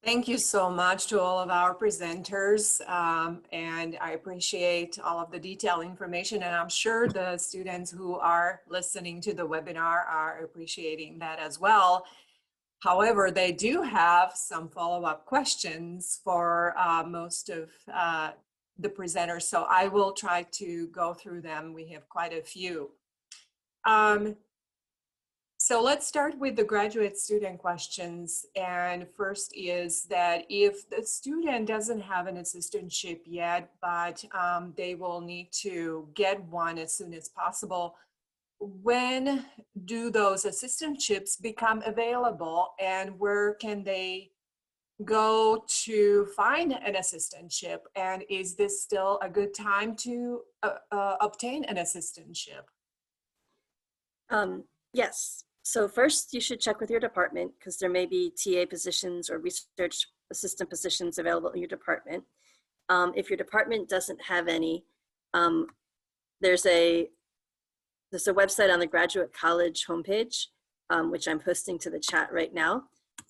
Thank you so much to all of our presenters, and I appreciate all of the detailed information, and I'm sure the students who are listening to the webinar are appreciating that as well. However, they do have some follow-up questions for most of the presenters, so I will try to go through them. We have quite a few. So let's start with the graduate student questions. And first is that if the student doesn't have an assistantship yet, but they will need to get one as soon as possible, when do those assistantships become available, and where can they go to find an assistantship? And is this still a good time to obtain an assistantship? Yes. So first you should check with your department because there may be TA positions or research assistant positions available in your department. If your department doesn't have any, there's a website on the Graduate College homepage, which I'm posting to the chat right now.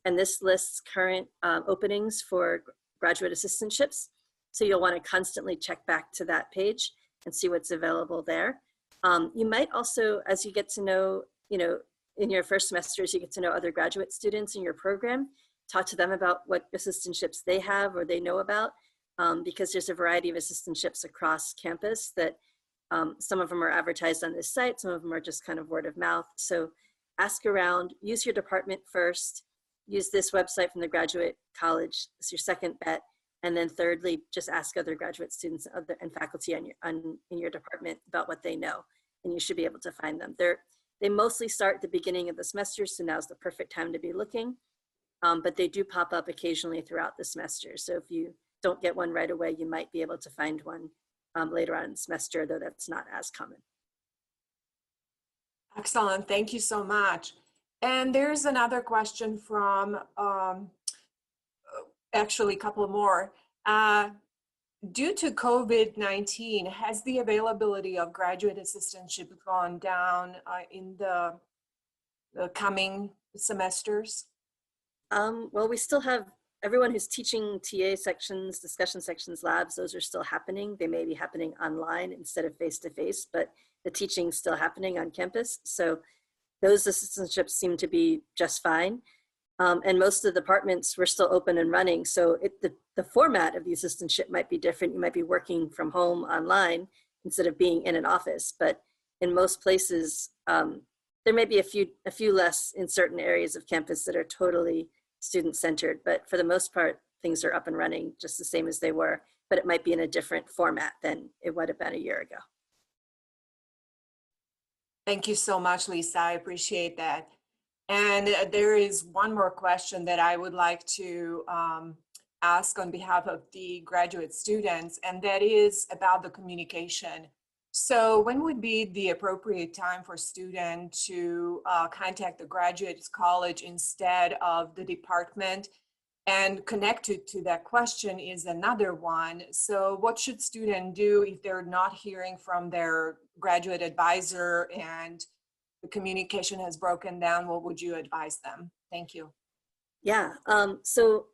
And this lists current openings for graduate assistantships. So you'll want to constantly check back to that page and see what's available there. You might also, as you get to know, in your first semesters, you get to know other graduate students in your program, talk to them about what assistantships they have or they know about, because there's a variety of assistantships across campus that some of them are advertised on this site, some of them are just kind of word of mouth. So ask around, use your department first, use this website from the Graduate College as your second bet, and then thirdly, just ask other graduate students and faculty in your department about what they know, and you should be able to find them. They mostly start at the beginning of the semester, so now's the perfect time to be looking, but they do pop up occasionally throughout the semester. So if you don't get one right away, you might be able to find one later on in the semester, though that's not as common. Excellent, thank you so much. And there's another question from, actually a couple more. Due to COVID-19, has the availability of graduate assistantship gone down in the coming semesters? Well, we still have everyone who's teaching TA sections, discussion sections, labs, those are still happening. They may be happening online instead of face-to-face, but the teaching's still happening on campus. So those assistantships seem to be just fine. And most of the departments were still open and running. So the format of the assistantship might be different. You might be working from home online instead of being in an office. But in most places, there may be a few less in certain areas of campus that are totally student-centered. But for the most part, things are up and running just the same as they were. But it might be in a different format than it would have been a year ago. Thank you so much, Lisa. I appreciate that. And there is one more question that I would like to ask on behalf of the graduate students, and that is about the communication. So when would be the appropriate time for students to contact the graduate college instead of the department? And connected to that question is another one. So what should students do if they're not hearing from their graduate advisor and the communication has broken down? What would you advise them? Thank you. Yeah, so,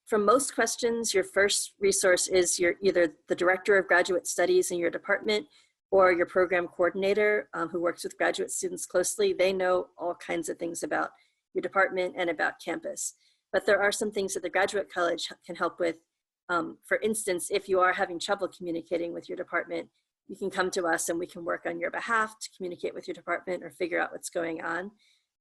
for most questions, your first resource is either the director of graduate studies in your department or your program coordinator who works with graduate students closely. They know all kinds of things about your department and about campus. But there are some things that the graduate college can help with. For instance, if you are having trouble communicating with your department, you can come to us and we can work on your behalf to communicate with your department or figure out what's going on.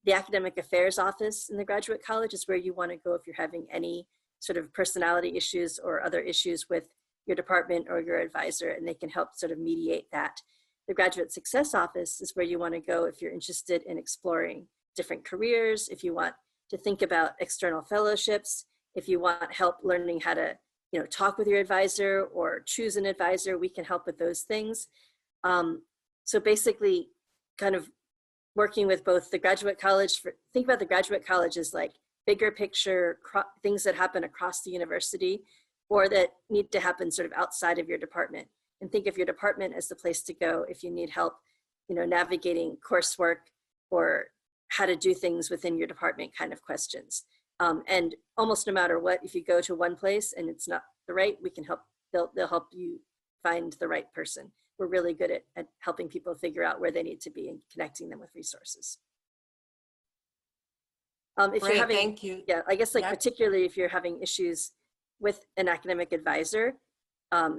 The academic affairs office in the graduate college is where you want to go if you're having any sort of personality issues or other issues with your department or your advisor, and they can help sort of mediate that. The graduate success office is where you want to go if you're interested in exploring different careers, if you want to think about external fellowships, if you want help learning how to talk with your advisor or choose an advisor, we can help with those things. So basically kind of working with both the graduate college, think about the graduate college as like bigger picture things that happen across the university or that need to happen sort of outside of your department. And think of your department as the place to go if you need help, navigating coursework or how to do things within your department kind of questions. And almost no matter what, if you go to one place and it's not the right, we can help, they'll help you find the right person. We're really good at helping people figure out where they need to be and connecting them with resources. If you're Great, having, thank you. yeah, I guess like Yep. particularly if you're having issues with an academic advisor,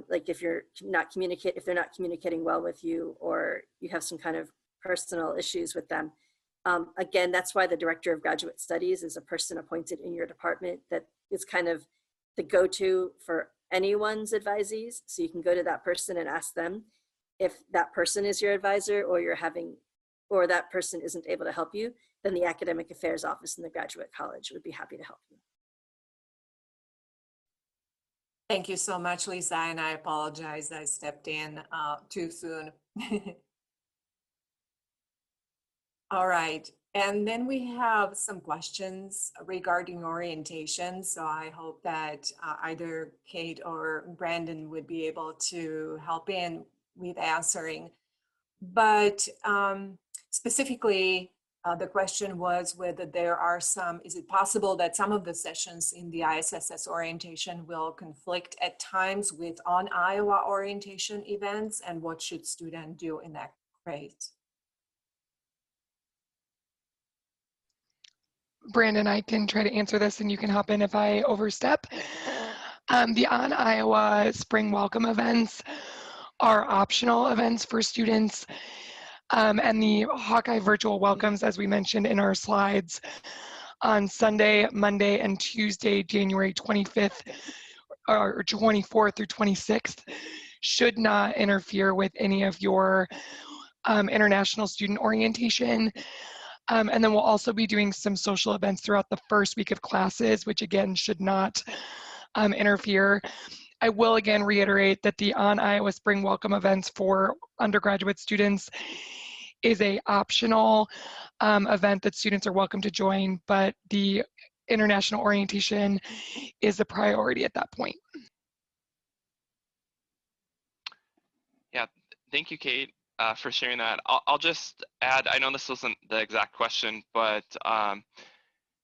like if you're not if they're not communicating well with you, or you have some kind of personal issues with them, again, that's why the director of graduate studies is a person appointed in your department that is kind of the go-to for anyone's advisees. So you can go to that person and ask them if that person is your advisor, or or that person isn't able to help you, then the academic affairs office in the graduate college would be happy to help you. Thank you so much, Lisa, and I apologize I stepped in too soon. All right, and then we have some questions regarding orientation. So I hope that either Kate or Brandon would be able to help in with answering. But specifically, the question was whether there are is it possible that some of the sessions in the ISSS orientation will conflict at times with on-Iowa orientation events, and what should students do in that case? Brandon, I can try to answer this and you can hop in if I overstep. The On Iowa Spring Welcome events are optional events for students. And the Hawkeye virtual welcomes, as we mentioned in our slides, on Sunday, Monday, and Tuesday, January 25th or 24th through 26th, should not interfere with any of your international student orientation. And then we'll also be doing some social events throughout the first week of classes, which again should not interfere. I will again reiterate that the On Iowa Spring Welcome events for undergraduate students is a optional event that students are welcome to join, but the international orientation is a priority at that point. Yeah, thank you, Kate, for sharing that. I'll just add, I know this wasn't the exact question, but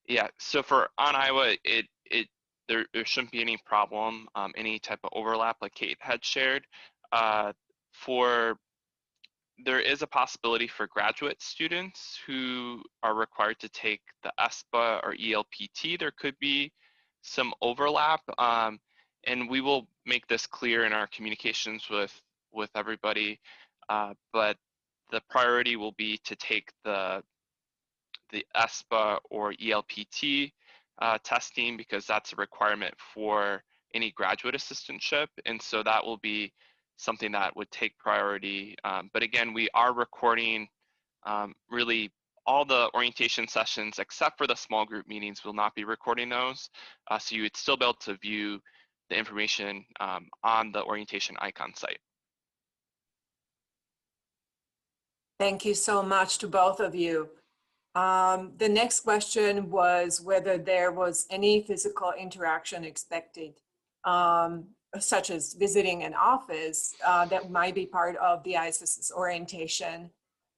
yeah, so for On Iowa, there shouldn't be any problem, any type of overlap like Kate had shared. There is a possibility for graduate students who are required to take the espa or elpt. There could be some overlap, and we will make this clear in our communications with everybody, but the priority will be to take the espa or elpt testing, because that's a requirement for any graduate assistantship, and so that will be something that would take priority. But again, we are recording really all the orientation sessions except for the small group meetings. We'll not be recording those, so you would still be able to view the information on the orientation icon site. Thank you so much to both of you. The next question was whether there was any physical interaction expected, such as visiting an office that might be part of the ISSS orientation.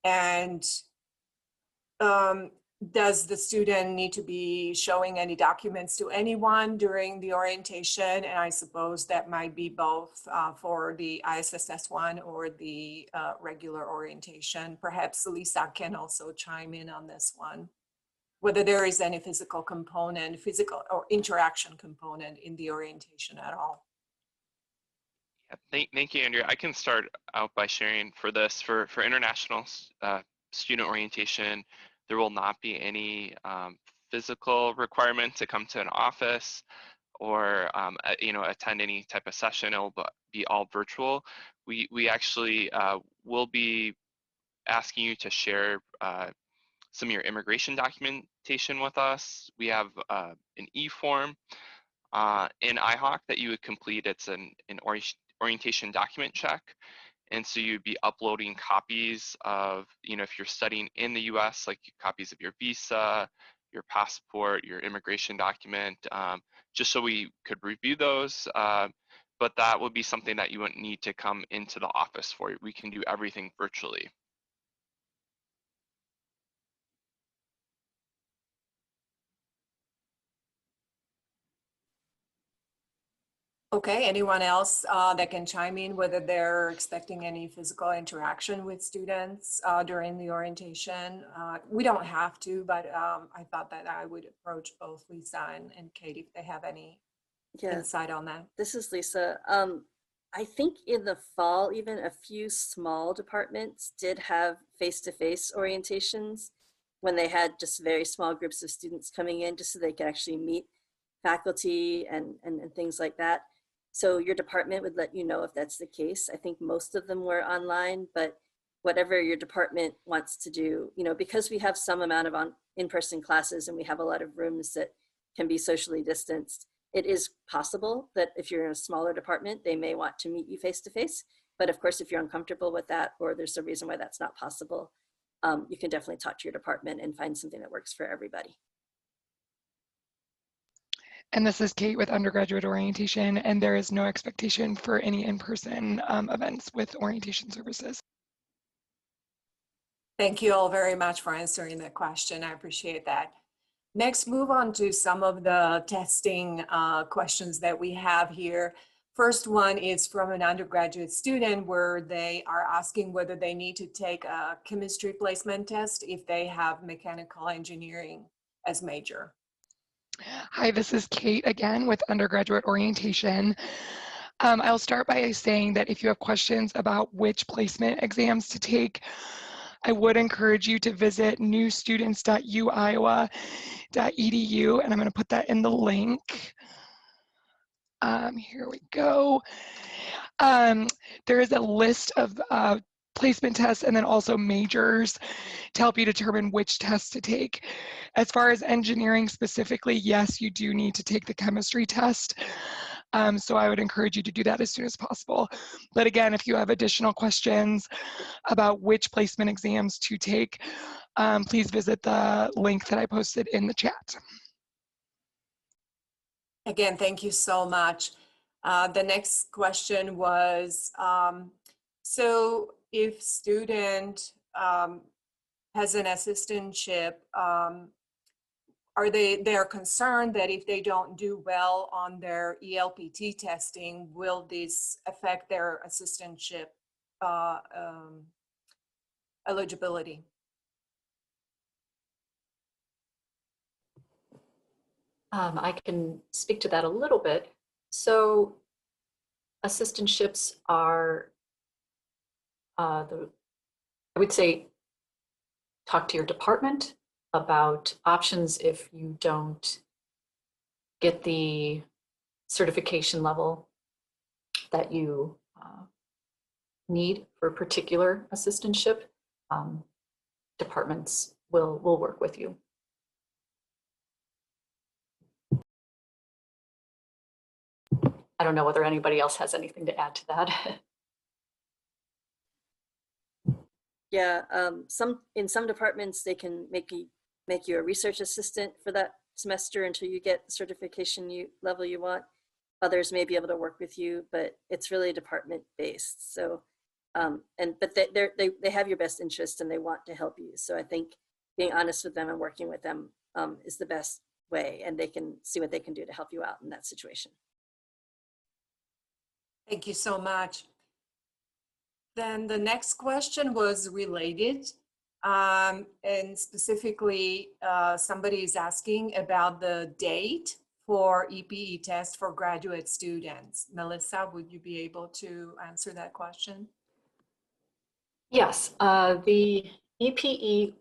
And does the student need to be showing any documents to anyone during the orientation? And I suppose that might be both for the ISSS one or the regular orientation. Perhaps Lisa can also chime in on this one, whether there is any physical component, physical or interaction component in the orientation at all. Yeah, thank you, Andrea. I can start out by sharing for this, for international student orientation. There will not be any physical requirement to come to an office or attend any type of session. It will be all virtual. We actually will be asking you to share some of your immigration documentation with us. We have an e-form in IHOC that you would complete. It's an orientation document check. And so you'd be uploading copies of, if you're studying in the US, like copies of your visa, your passport, your immigration document, just so we could review those. But that would be something that you wouldn't need to come into the office for. We can do everything virtually. Okay, anyone else that can chime in whether they're expecting any physical interaction with students during the orientation? We don't have to, but I thought that I would approach both Lisa and Kate if they have any Yeah, insight on that. this is Lisa. I think in the fall, even a few small departments did have face-to-face orientations when they had just very small groups of students coming in just so they could actually meet faculty and things like that. So your department would let you know if that's the case. I think most of them were online, but whatever your department wants to do, you know, because we have some amount of in-person classes and we have a lot of rooms that can be socially distanced, it is possible that if you're in a smaller department, they may want to meet you face to face. But of course, if you're uncomfortable with that, or there's a reason why that's not possible, you can definitely talk to your department and find something that works for everybody. And this is Kate with undergraduate orientation, and there is no expectation for any in-person events with orientation services. Thank you all very much for answering that question. I appreciate that. Next, move on to some of the testing questions that we have here. First one is from an undergraduate student where they are asking whether they need to take a chemistry placement test if they have mechanical engineering as major. Hi, this is Kate again with undergraduate orientation. I'll start by saying that if you have questions about which placement exams to take, I would encourage you to visit newstudents.uiowa.edu, and I'm going to put that in the link. Here we go. There is a list of placement tests and then also majors to help you determine which tests to take. As far as engineering specifically, yes, you do need to take the chemistry test. So I would encourage you to do that as soon as possible. But again, if you have additional questions about which placement exams to take, please visit the link that I posted in the chat. Again, thank you so much. The next question was, so if student has an assistantship, they're concerned that if they don't do well on their ELPT testing, will this affect their assistantship eligibility? I can speak to that a little bit. So assistantships are, I would say, talk to your department about options if you don't get the certification level that you need for a particular assistantship. Departments will work with you. I don't know whether anybody else has anything to add to that. Yeah, in some departments, they can make you a research assistant for that semester until you get the certification level you want. Others may be able to work with you, but it's really department based. So, but they have your best interest and they want to help you. So I think being honest with them and working with them is the best way, and they can see what they can do to help you out in that situation. Thank you so much. Then the next question was related, and specifically somebody is asking about the date for EPE test for graduate students. Melissa, would you be able to answer that question? Yes, the EPE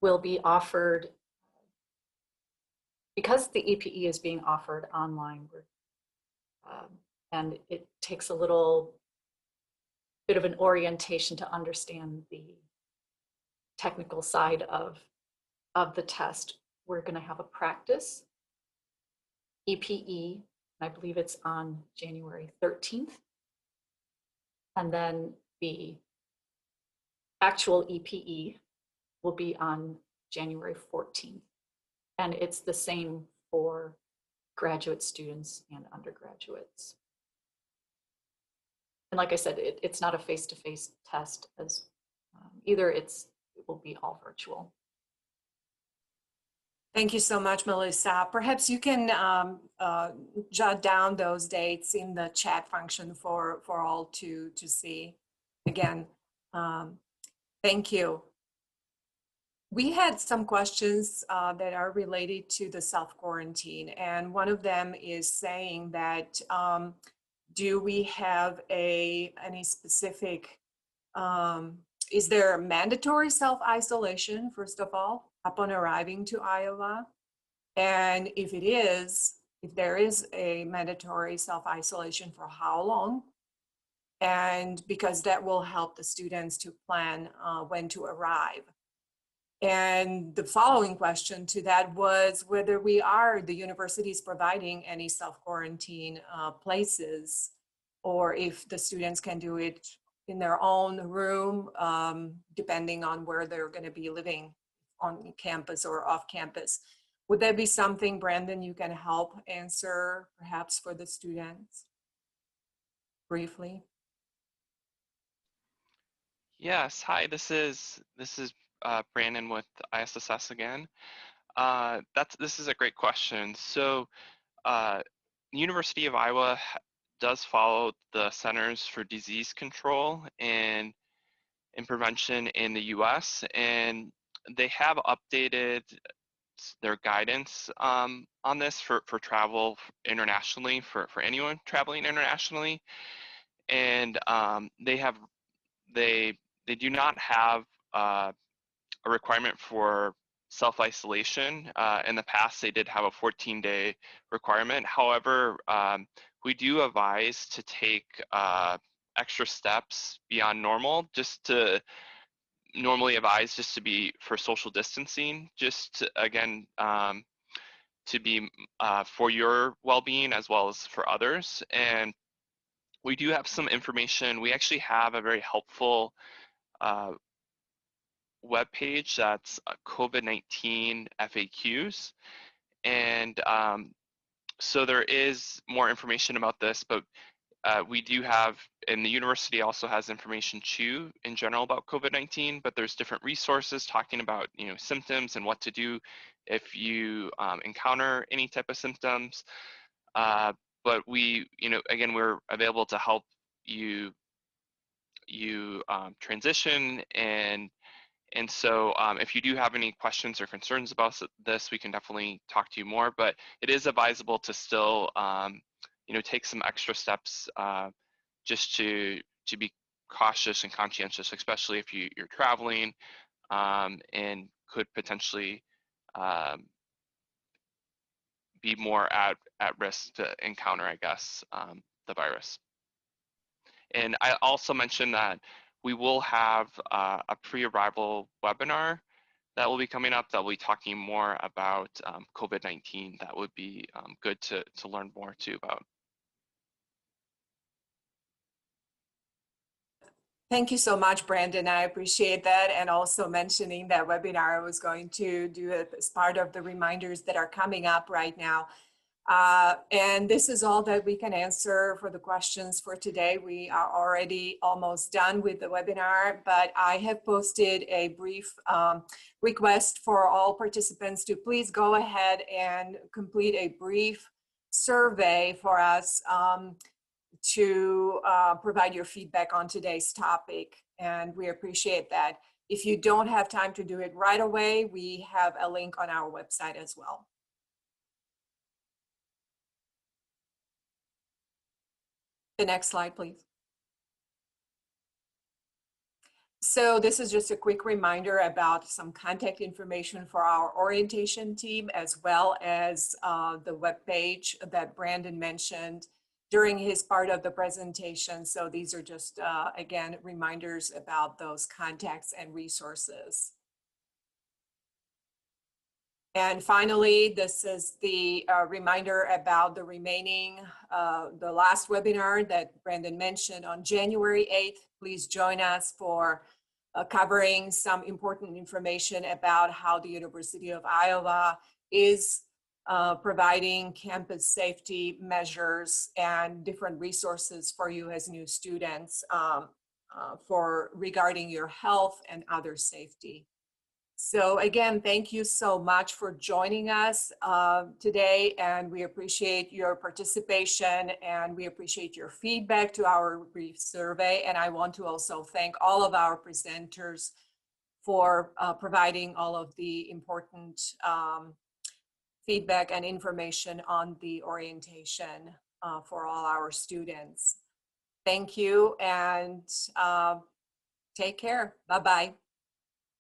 will be offered, because the EPE is being offered online, and it takes a little bit of an orientation to understand the technical side of the test. We're going to have a practice EPE, and I believe it's on January 13th. And then the actual EPE will be on January 14th. And it's the same for graduate students and undergraduates. And like I said, it's not a face-to-face test as either. It will be all virtual. Thank you so much, Melissa. Perhaps you can jot down those dates in the chat function for all to see. Again, thank you. We had some questions that are related to the self-quarantine, and one of them is saying that do we have any specific, is there a mandatory self-isolation, first of all, upon arriving to Iowa? And if it is, if there is a mandatory self-isolation, for how long? And because that will help the students to plan when to arrive. And the following question to that was whether the university is providing any self-quarantine places, or if the students can do it in their own room, depending on where they're going to be living, on campus or off campus. Would that be something, Brandon, you can help answer perhaps for the students briefly? Yes, hi, this is Brandon with ISSS again. This is a great question. So, University of Iowa does follow the Centers for Disease Control and Prevention in the U.S., and they have updated their guidance on this for travel internationally, for anyone traveling internationally, and they do not have a requirement for self-isolation. In the past, they did have a 14-day requirement. However, we do advise to take extra steps beyond normal, normally advise just to be for social distancing, just to, again, to be for your well-being as well as for others. And we do have some information. We actually have a very helpful web page that's COVID-19 FAQs, and so there is more information about this, but we do have, and the university also has information too in general about COVID-19, but there's different resources talking about, you know, symptoms and what to do if you encounter any type of symptoms. But we, you know, again, we're available to help you transition, and so if you do have any questions or concerns about this, we can definitely talk to you more, but it is advisable to still, you know, take some extra steps just to be cautious and conscientious, especially if you're traveling and could potentially be more at risk to encounter, I guess, the virus. And I also mentioned that we will have a pre-arrival webinar that will be coming up that will be talking more about COVID-19. That would be good to learn more too about. Thank you so much, Brandon. I appreciate that. And also mentioning that webinar I was going to do it as part of the reminders that are coming up right now. And this is all that we can answer for the questions for today. We are already almost done with the webinar, but I have posted a brief request for all participants to please go ahead and complete a brief survey for us to provide your feedback on today's topic, and we appreciate that. If you don't have time to do it right away, we have a link on our website as well. The next slide, please. So this is just a quick reminder about some contact information for our orientation team, as well as the webpage that Brandon mentioned during his part of the presentation. So these are just, again, reminders about those contacts and resources. And finally, this is the reminder about the remaining, the last webinar that Brandon mentioned on January 8th. Please join us for covering some important information about how the University of Iowa is providing campus safety measures and different resources for you as new students for regarding your health and other safety. So again, thank you so much for joining us today, and we appreciate your participation and we appreciate your feedback to our brief survey. And I want to also thank all of our presenters for providing all of the important feedback and information on the orientation for all our students. Thank you, and take care. Bye-bye.